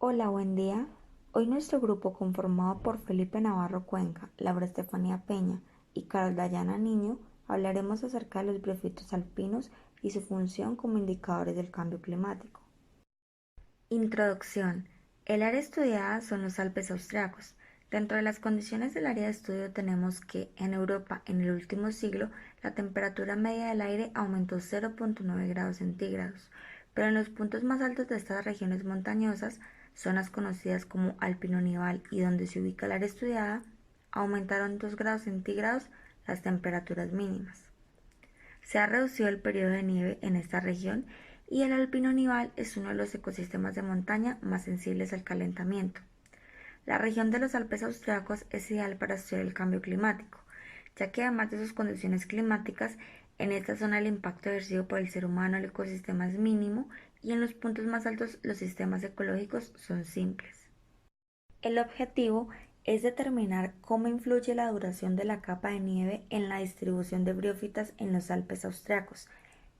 Hola, buen día. Hoy nuestro grupo, conformado por Felipe Navarro Cuenca, Laura Estefanía Peña y Carol Dayana Niño, hablaremos acerca de los briófitos alpinos y su función como indicadores del cambio climático. Introducción. El área estudiada son los Alpes austriacos. Dentro de las condiciones del área de estudio tenemos que en Europa en el último siglo la temperatura media del aire aumentó 0,9 grados centígrados, pero en los puntos más altos de estas regiones montañosas, zonas conocidas como Alpino Nival y donde se ubica el área estudiada, aumentaron 2 grados centígrados las temperaturas mínimas. Se ha reducido el periodo de nieve en esta región y el alpino nival es uno de los ecosistemas de montaña más sensibles al calentamiento. La región de los Alpes austriacos es ideal para estudiar el cambio climático, ya que además de sus condiciones climáticas, en esta zona el impacto ejercido por el ser humano al ecosistema es mínimo y en los puntos más altos los sistemas ecológicos son simples. El objetivo es determinar cómo influye la duración de la capa de nieve en la distribución de briófitas en los Alpes austriacos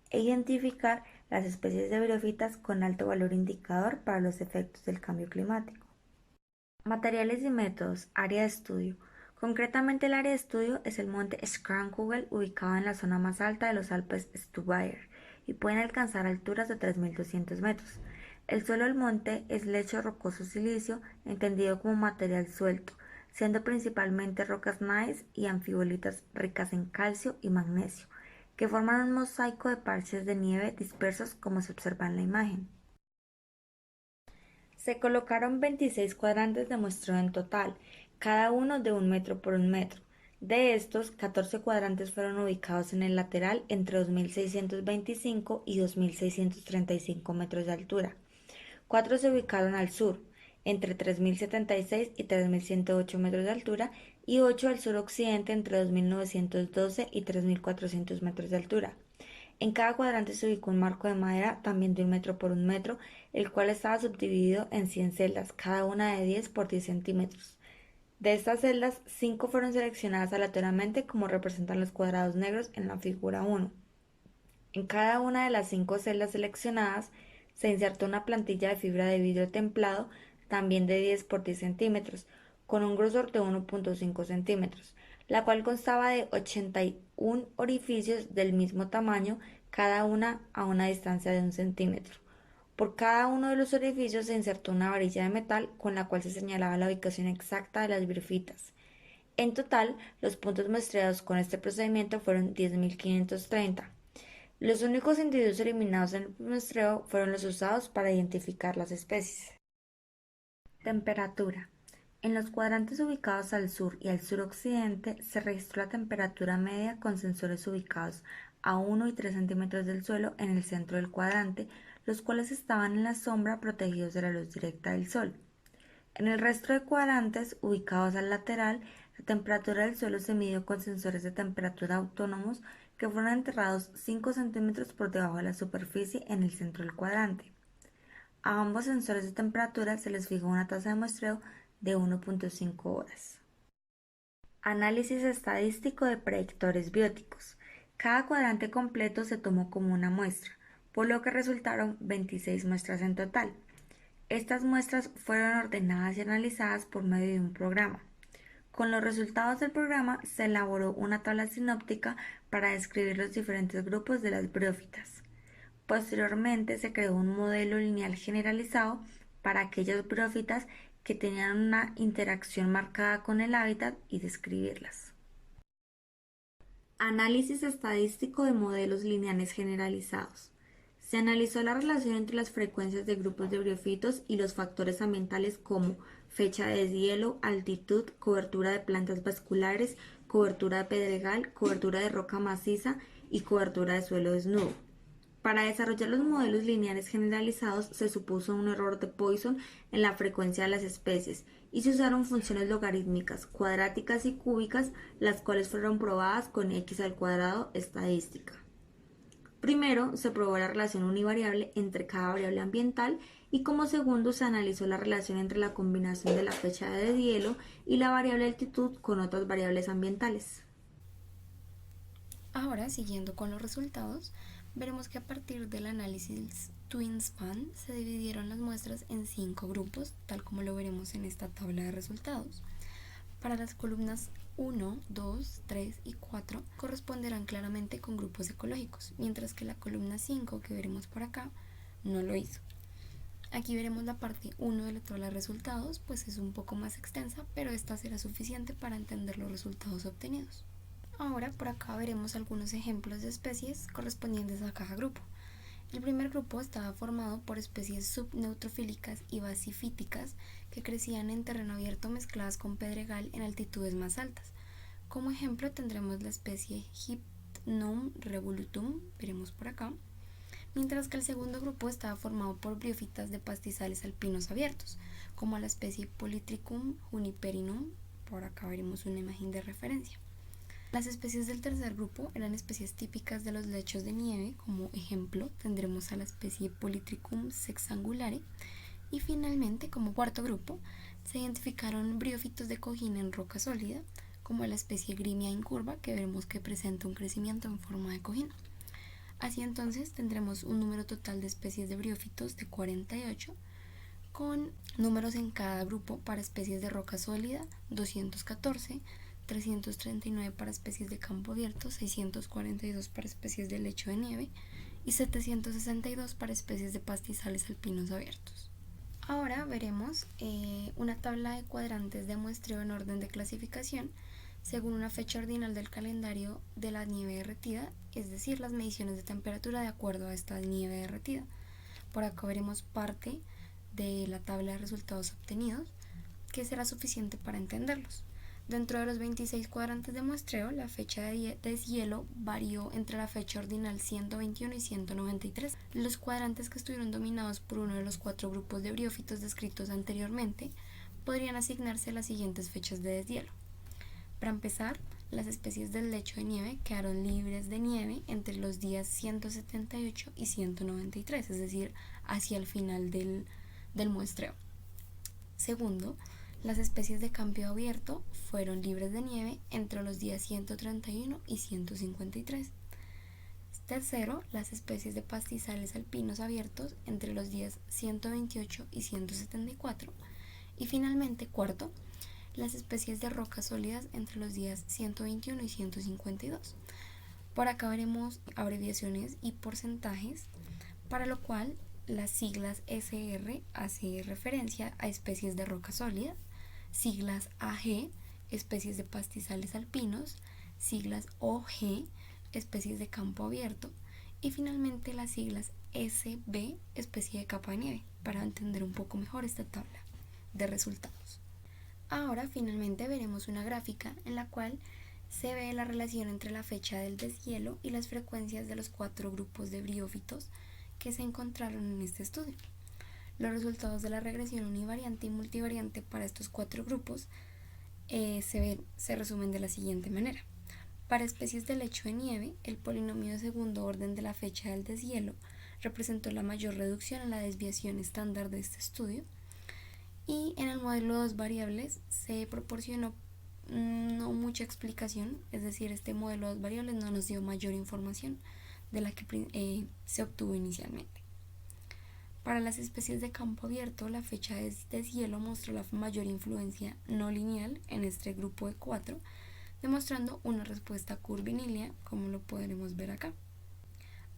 e identificar las especies de briófitas con alto valor indicador para los efectos del cambio climático. Materiales y métodos. Área de estudio. Concretamente el área de estudio es el monte Schrankugel ubicado en la zona más alta de los Alpes Stubaier y pueden alcanzar alturas de 3.200 metros. El suelo del monte es lecho rocoso silicio entendido como material suelto, siendo principalmente rocas gneiss y anfibolitas ricas en calcio y magnesio, que forman un mosaico de parches de nieve dispersos como se observa en la imagen. Se colocaron 26 cuadrantes de muestreo en total, cada uno de 1 metro por 1 metro. De estos, 14 cuadrantes fueron ubicados en el lateral entre 2.625 y 2.635 metros de altura. 4 se ubicaron al sur, entre 3.076 y 3.108 metros de altura, y 8 al suroccidente entre 2.912 y 3.400 metros de altura. En cada cuadrante se ubicó un marco de madera también de 1 metro por 1 metro, el cual estaba subdividido en 100 celdas, cada una de 10 por 10 centímetros. De estas celdas, 5 fueron seleccionadas aleatoriamente como representan los cuadrados negros en la figura 1. En cada una de las 5 celdas seleccionadas se insertó una plantilla de fibra de vidrio templado, también de 10 por 10 centímetros, con un grosor de 1,5 centímetros, la cual constaba de 81 orificios del mismo tamaño, cada una a una distancia de 1 centímetro. Por cada uno de los orificios se insertó una varilla de metal con la cual se señalaba la ubicación exacta de las briófitas. En total, los puntos muestreados con este procedimiento fueron 10.530. Los únicos individuos eliminados en el muestreo fueron los usados para identificar las especies. Temperatura. En los cuadrantes ubicados al sur y al suroccidente se registró la temperatura media con sensores ubicados a 1 y 3 centímetros del suelo en el centro del cuadrante, los cuales estaban en la sombra protegidos de la luz directa del sol. En el resto de cuadrantes ubicados al lateral, la temperatura del suelo se midió con sensores de temperatura autónomos que fueron enterrados 5 centímetros por debajo de la superficie en el centro del cuadrante. A ambos sensores de temperatura se les fijó una tasa de muestreo de 1,5 horas. Análisis estadístico de predictores bióticos. Cada cuadrante completo se tomó como una muestra, por lo que resultaron 26 muestras en total. Estas muestras fueron ordenadas y analizadas por medio de un programa. Con los resultados del programa se elaboró una tabla sinóptica para describir los diferentes grupos de las briófitas. Posteriormente se creó un modelo lineal generalizado para aquellas briófitas que tenían una interacción marcada con el hábitat y describirlas. Análisis estadístico de modelos lineales generalizados. Se analizó la relación entre las frecuencias de grupos de briófitos y los factores ambientales como fecha de deshielo, altitud, cobertura de plantas vasculares, cobertura de pedregal, cobertura de roca maciza y cobertura de suelo desnudo. Para desarrollar los modelos lineales generalizados se supuso un error de Poisson en la frecuencia de las especies y se usaron funciones logarítmicas, cuadráticas y cúbicas, las cuales fueron probadas con x al cuadrado estadística. Primero, se probó la relación univariable entre cada variable ambiental y como segundo se analizó la relación entre la combinación de la fecha de deshielo y la variable altitud con otras variables ambientales. Ahora, siguiendo con los resultados, veremos que a partir del análisis Twinspan se dividieron las muestras en 5 grupos, tal como lo veremos en esta tabla de resultados. Para las columnas 1, 2, 3 y 4 corresponderán claramente con grupos ecológicos, mientras que la columna 5, que veremos por acá, no lo hizo. Aquí veremos la parte 1 de la tabla de resultados, pues es un poco más extensa, pero esta será suficiente para entender los resultados obtenidos. Ahora por acá veremos algunos ejemplos de especies correspondientes a cada grupo. El primer grupo estaba formado por especies subneutrofílicas y basifíticas que crecían en terreno abierto mezcladas con pedregal en altitudes más altas. Como ejemplo tendremos la especie Hypnum revolutum, veremos por acá, mientras que el segundo grupo estaba formado por briófitas de pastizales alpinos abiertos, como la especie Polytrichum juniperinum, por acá veremos una imagen de referencia. Las especies del tercer grupo eran especies típicas de los lechos de nieve, como ejemplo tendremos a la especie Polytrichum sexangulare, y finalmente como cuarto grupo se identificaron briófitos de cojín en roca sólida, como la especie Grimia incurva, que veremos que presenta un crecimiento en forma de cojín. Así entonces tendremos un número total de especies de briófitos de 48, con números en cada grupo para especies de roca sólida 214, 339 para especies de campo abierto, 642 para especies de lecho de nieve y 762 para especies de pastizales alpinos abiertos. Ahora veremos una tabla de cuadrantes de muestreo en orden de clasificación según una fecha ordinal del calendario de la nieve derretida, es decir, las mediciones de temperatura de acuerdo a esta nieve derretida. Por acá veremos parte de la tabla de resultados obtenidos, que será suficiente para entenderlos. Dentro de los 26 cuadrantes de muestreo, la fecha de deshielo varió entre la fecha ordinal 121 y 193. Los cuadrantes que estuvieron dominados por uno de los 4 grupos de briófitos descritos anteriormente podrían asignarse a las siguientes fechas de deshielo. Para empezar, las especies del lecho de nieve quedaron libres de nieve entre los días 178 y 193, es decir, hacia el final del muestreo. Segundo, las especies de campo abierto fueron libres de nieve entre los días 131 y 153. Tercero, las especies de pastizales alpinos abiertos entre los días 128 y 174. Y finalmente, cuarto, las especies de rocas sólidas entre los días 121 y 152. Por acá veremos abreviaciones y porcentajes, para lo cual las siglas SR hace referencia a especies de roca sólida, siglas AG, especies de pastizales alpinos, siglas OG, especies de campo abierto, y finalmente las siglas SB, especie de capa de nieve, para entender un poco mejor esta tabla de resultados. Ahora finalmente veremos una gráfica en la cual se ve la relación entre la fecha del deshielo y las frecuencias de los 4 grupos de briófitos que se encontraron en este estudio. Los resultados de la regresión univariante y multivariante para estos 4 grupos se resumen de la siguiente manera. Para especies de lecho de nieve, el polinomio de segundo orden de la fecha del deshielo representó la mayor reducción en la desviación estándar de este estudio, y en el modelo de 2 variables se proporcionó no mucha explicación, es decir, este modelo de 2 variables no nos dio mayor información de la que se obtuvo inicialmente. Para las especies de campo abierto, la fecha de deshielo mostró la mayor influencia no lineal en este grupo de 4, demostrando una respuesta curvilínea, como lo podremos ver acá.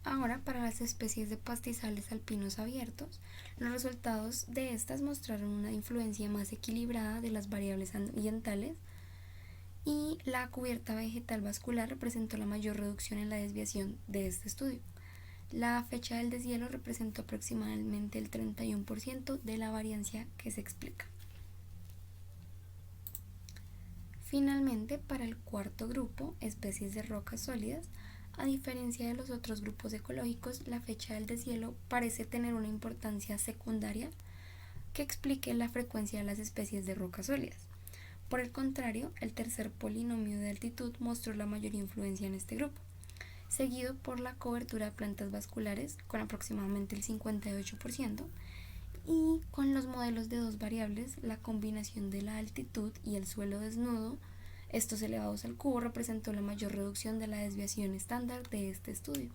Ahora, para las especies de pastizales alpinos abiertos, los resultados de estas mostraron una influencia más equilibrada de las variables ambientales, y la cubierta vegetal vascular representó la mayor reducción en la desviación de este estudio. La fecha del deshielo representó aproximadamente el 31% de la variancia que se explica. Finalmente, para el cuarto grupo, especies de rocas sólidas, a diferencia de los otros grupos ecológicos, la fecha del deshielo parece tener una importancia secundaria que explique la frecuencia de las especies de rocas sólidas. Por el contrario, el tercer polinomio de altitud mostró la mayor influencia en este grupo, seguido por la cobertura de plantas vasculares con aproximadamente el 58%, y con los modelos de 2 variables, la combinación de la altitud y el suelo desnudo, estos elevados al cubo, representó la mayor reducción de la desviación estándar de este estudio.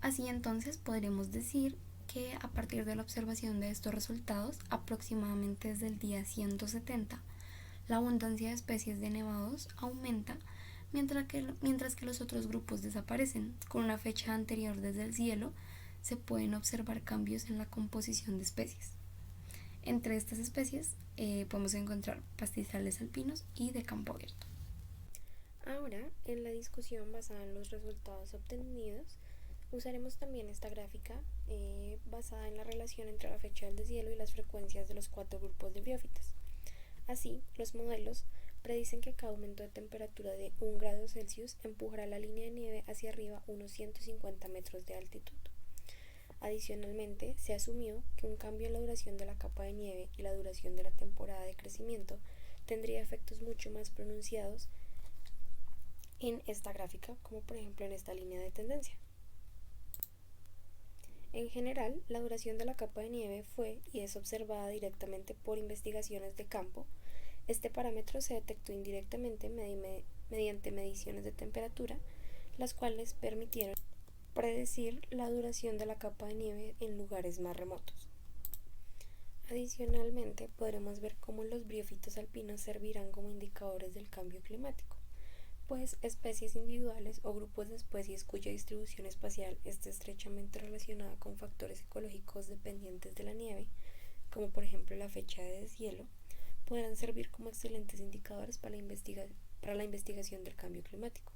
Así entonces podremos decir que a partir de la observación de estos resultados, aproximadamente desde el día 170, la abundancia de especies de nevados aumenta mientras que los otros grupos desaparecen. Con una fecha anterior desde el cielo se pueden observar cambios en la composición de especies. Entre estas especies podemos encontrar pastizales alpinos y de campo abierto. Ahora, en la discusión basada en los resultados obtenidos, usaremos también esta gráfica basada en la relación entre la fecha del deshielo y las frecuencias de los 4 grupos de briófitas. Así, los modelos predicen que cada aumento de temperatura de 1 grado Celsius empujará la línea de nieve hacia arriba unos 150 metros de altitud. Adicionalmente, se asumió que un cambio en la duración de la capa de nieve y la duración de la temporada de crecimiento tendría efectos mucho más pronunciados en esta gráfica, como por ejemplo en esta línea de tendencia. En general, la duración de la capa de nieve fue y es observada directamente por investigaciones de campo. Este parámetro se detectó indirectamente mediante mediciones de temperatura, las cuales permitieron predecir la duración de la capa de nieve en lugares más remotos. Adicionalmente, podremos ver cómo los briófitos alpinos servirán como indicadores del cambio climático, pues especies individuales o grupos de especies cuya distribución espacial esté estrechamente relacionada con factores ecológicos dependientes de la nieve, como por ejemplo la fecha de deshielo, podrán servir como excelentes indicadores para la investigación del cambio climático.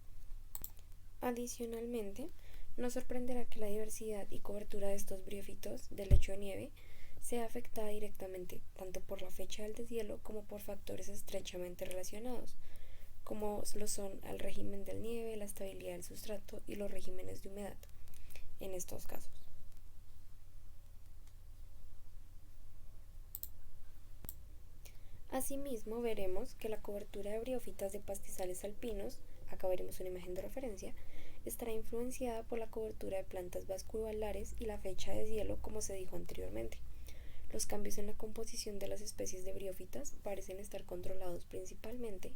Adicionalmente, no sorprenderá que la diversidad y cobertura de estos briófitos del lecho de nieve sea afectada directamente tanto por la fecha del deshielo como por factores estrechamente relacionados, como lo son el régimen del nieve, la estabilidad del sustrato y los regímenes de humedad, en estos casos. Asimismo, veremos que la cobertura de briófitas de pastizales alpinos, acá veremos una imagen de referencia, estará influenciada por la cobertura de plantas vasculares y la fecha de deshielo, como se dijo anteriormente. Los cambios en la composición de las especies de briófitas parecen estar controlados principalmente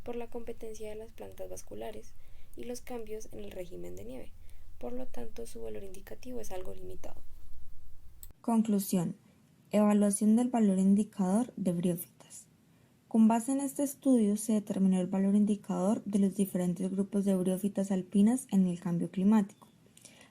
por la competencia de las plantas vasculares y los cambios en el régimen de nieve. Por lo tanto, su valor indicativo es algo limitado. Conclusión. Evaluación del valor indicador de briófitas. Con base en este estudio se determinó el valor indicador de los diferentes grupos de briófitas alpinas en el cambio climático.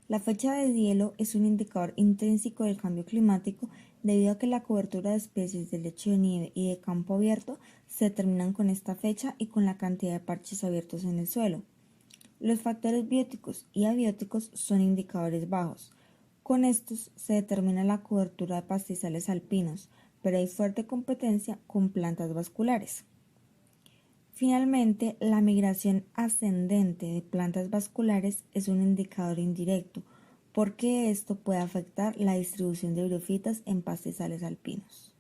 La fecha de deshielo es un indicador intrínseco del cambio climático debido a que la cobertura de especies de lecho de nieve y de campo abierto se determinan con esta fecha y con la cantidad de parches abiertos en el suelo. Los factores bióticos y abióticos son indicadores bajos. Con estos se determina la cobertura de pastizales alpinos, pero hay fuerte competencia con plantas vasculares. Finalmente, la migración ascendente de plantas vasculares es un indicador indirecto, porque esto puede afectar la distribución de briófitas en pastizales alpinos.